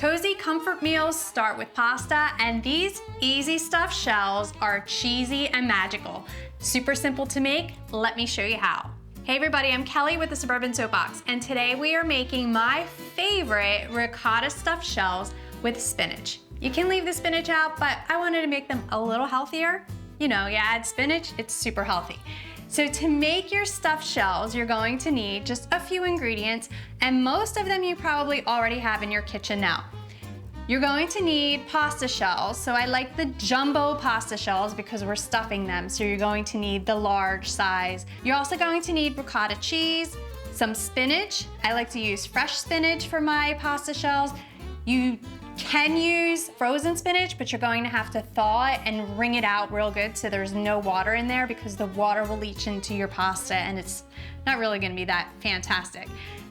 Cozy comfort meals start with pasta, and these easy stuffed shells are cheesy and magical. Super simple to make. Let me show you how. Hey everybody, I'm Kelly with the Suburban Soapbox, and today we are making my favorite ricotta stuffed shells with spinach. You can leave the spinach out, but I wanted to make them a little healthier. You know, you add spinach, it's super healthy. So to make your stuffed shells, you're going to need just a few ingredients, and most of them you probably already have in your kitchen now. You're going to need pasta shells. So I like the jumbo pasta shells because we're stuffing them. So you're going to need the large size. You're also going to need ricotta cheese, some spinach. I like to use fresh spinach for my pasta shells. You can use frozen spinach, but you're going to have to thaw it and wring it out real good so there's no water in there, because the water will leach into your pasta and it's not really gonna be that fantastic.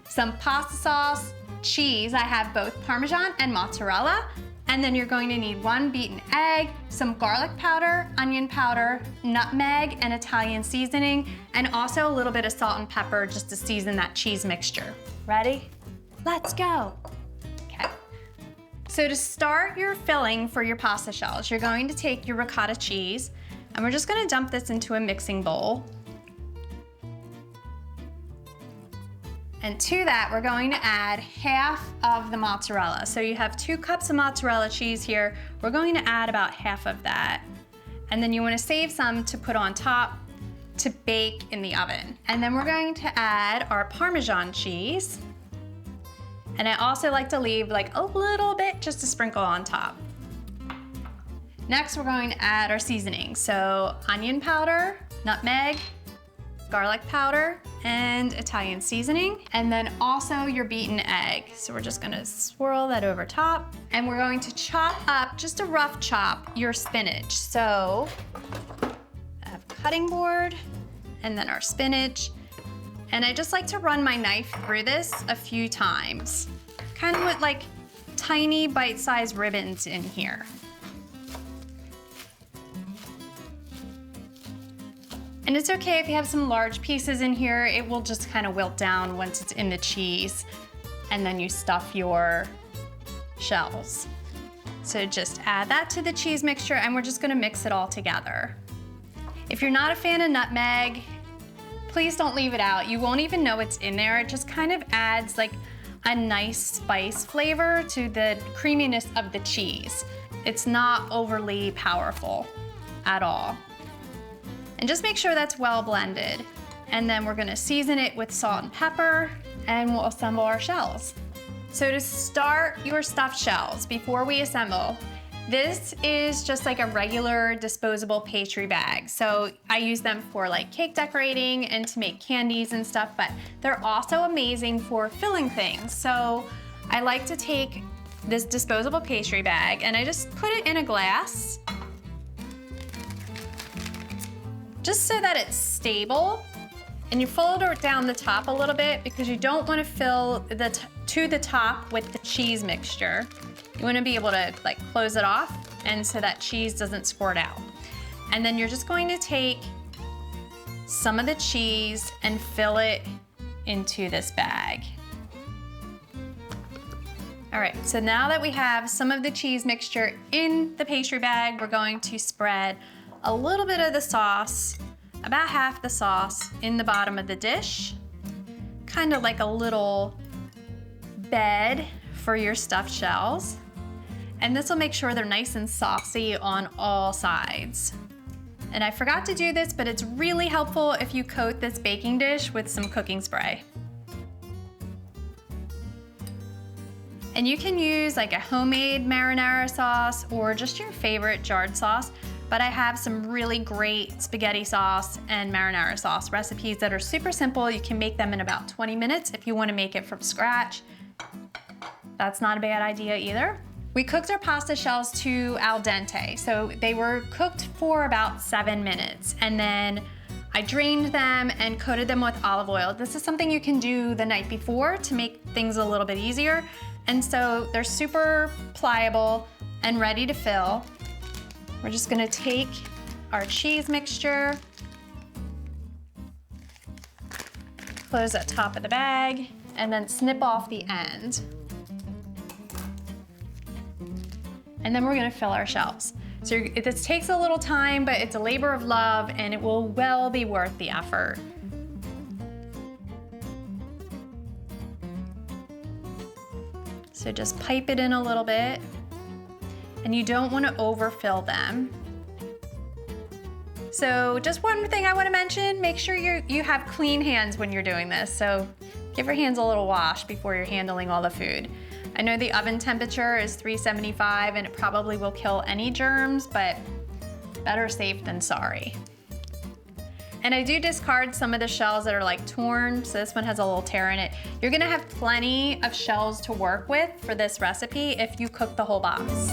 Some pasta sauce, cheese. I have both Parmesan and mozzarella. And then you're going to need 1 beaten egg, some garlic powder, onion powder, nutmeg, and Italian seasoning, and also a little bit of salt and pepper just to season that cheese mixture. Ready? Let's go. Okay. So to start your filling for your pasta shells, you're going to take your ricotta cheese, and we're just gonna dump this into a mixing bowl. And to that, we're going to add half of the mozzarella. So you have 2 cups of mozzarella cheese here. We're going to add about half of that. And then you wanna save some to put on top to bake in the oven. And then we're going to add our Parmesan cheese. And I also like to leave like a little bit just to sprinkle on top. Next, we're going to add our seasoning. So onion powder, nutmeg, garlic powder, and Italian seasoning. And then also your beaten egg. So we're just gonna swirl that over top. And we're going to chop up, just a rough chop, your spinach. So I have a cutting board and then our spinach. And I just like to run my knife through this a few times. Kind of with like tiny bite-sized ribbons in here. And it's okay if you have some large pieces in here, it will just kind of wilt down once it's in the cheese. And then you stuff your shells. So just add that to the cheese mixture, and we're just gonna mix it all together. If you're not a fan of nutmeg, please don't leave it out. You won't even know it's in there. It just kind of adds like a nice spice flavor to the creaminess of the cheese. It's not overly powerful at all. And just make sure that's well blended. And then we're gonna season it with salt and pepper, and we'll assemble our shells. So to start your stuffed shells, before we assemble, this is just like a regular disposable pastry bag. So I use them for like cake decorating and to make candies and stuff, but they're also amazing for filling things. So I like to take this disposable pastry bag and I just put it in a glass, just so that it's stable. And you fold it down the top a little bit because you don't want to fill to the top with the cheese mixture. You want to be able to like close it off, and so that cheese doesn't squirt out. And then you're just going to take some of the cheese and fill it into this bag. All right, so now that we have some of the cheese mixture in the pastry bag, we're going to spread a little bit of the sauce, about half the sauce, in the bottom of the dish, kind of like a little bed for your stuffed shells. And this will make sure they're nice and saucy on all sides. And I forgot to do this, but it's really helpful if you coat this baking dish with some cooking spray. And you can use like a homemade marinara sauce or just your favorite jarred sauce, but I have some really great spaghetti sauce and marinara sauce recipes that are super simple. You can make them in about 20 minutes if you want to make it from scratch. That's not a bad idea either. We cooked our pasta shells to al dente. So they were cooked for about 7 minutes. And then I drained them and coated them with olive oil. This is something you can do the night before to make things a little bit easier. And so they're super pliable and ready to fill. We're just gonna take our cheese mixture, close the top of the bag, and then snip off the end. And then we're gonna fill our shells. So this takes a little time, but it's a labor of love and it will well be worth the effort. So just pipe it in a little bit. And you don't want to overfill them. So just one thing I want to mention, make sure you have clean hands when you're doing this. So give your hands a little wash before you're handling all the food. I know the oven temperature is 375 and it probably will kill any germs, but better safe than sorry. And I do discard some of the shells that are like torn, so this one has a little tear in it. You're gonna have plenty of shells to work with for this recipe if you cook the whole box.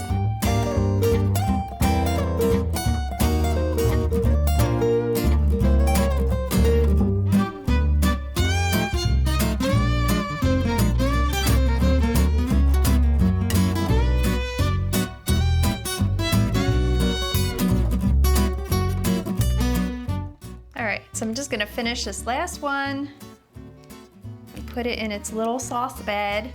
So I'm just gonna finish this last one and put it in its little sauce bed.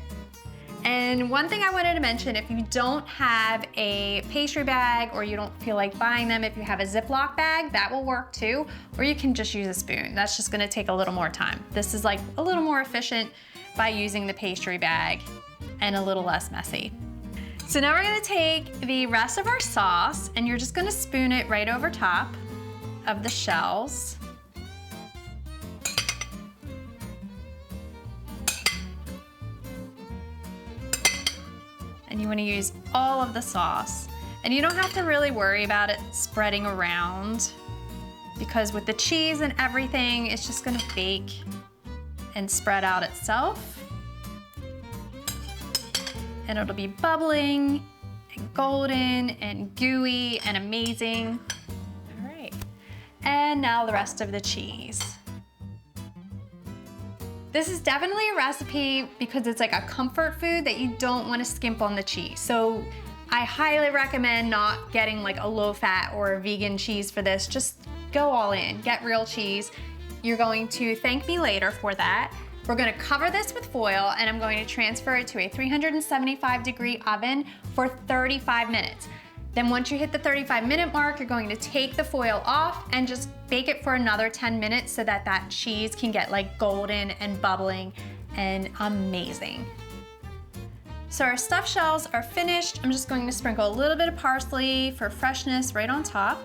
And one thing I wanted to mention, if you don't have a pastry bag or you don't feel like buying them, if you have a Ziploc bag, that will work too. Or you can just use a spoon. That's just gonna take a little more time. This is like a little more efficient by using the pastry bag and a little less messy. So now we're gonna take the rest of our sauce and you're just gonna spoon it right over top of the shells. And you want to use all of the sauce. And you don't have to really worry about it spreading around because with the cheese and everything, it's just gonna bake and spread out itself. And it'll be bubbling and golden and gooey and amazing. All right. And now the rest of the cheese. This is definitely a recipe because it's like a comfort food that you don't want to skimp on the cheese. So I highly recommend not getting like a low fat or a vegan cheese for this. Just go all in, get real cheese. You're going to thank me later for that. We're gonna cover this with foil and I'm going to transfer it to a 375-degree oven for 35 minutes. Then once you hit the 35-minute mark, you're going to take the foil off and just bake it for another 10 minutes so that that cheese can get like golden and bubbling and amazing. So our stuffed shells are finished. I'm just going to sprinkle a little bit of parsley for freshness right on top.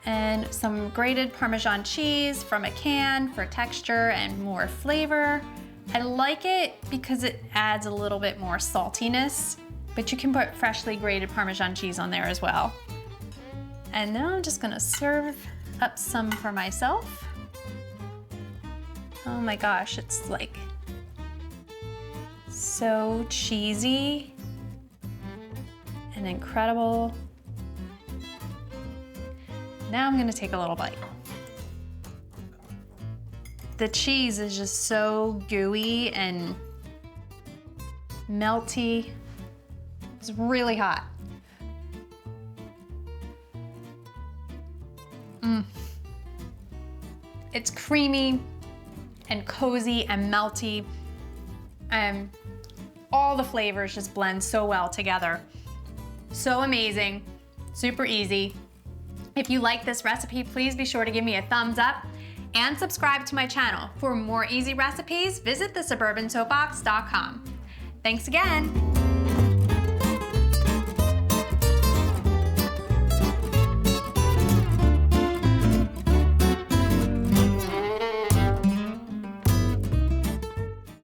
And some grated Parmesan cheese from a can for texture and more flavor. I like it because it adds a little bit more saltiness. But you can put freshly grated Parmesan cheese on there as well. And now I'm just gonna serve up some for myself. Oh my gosh, it's like so cheesy and incredible. Now I'm gonna take a little bite. The cheese is just so gooey and melty. It's really hot. It's creamy and cozy and melty. All the flavors just blend so well together. So amazing, super easy. If you like this recipe, please be sure to give me a thumbs up and subscribe to my channel. For more easy recipes, visit thesuburbansoapbox.com. Thanks again.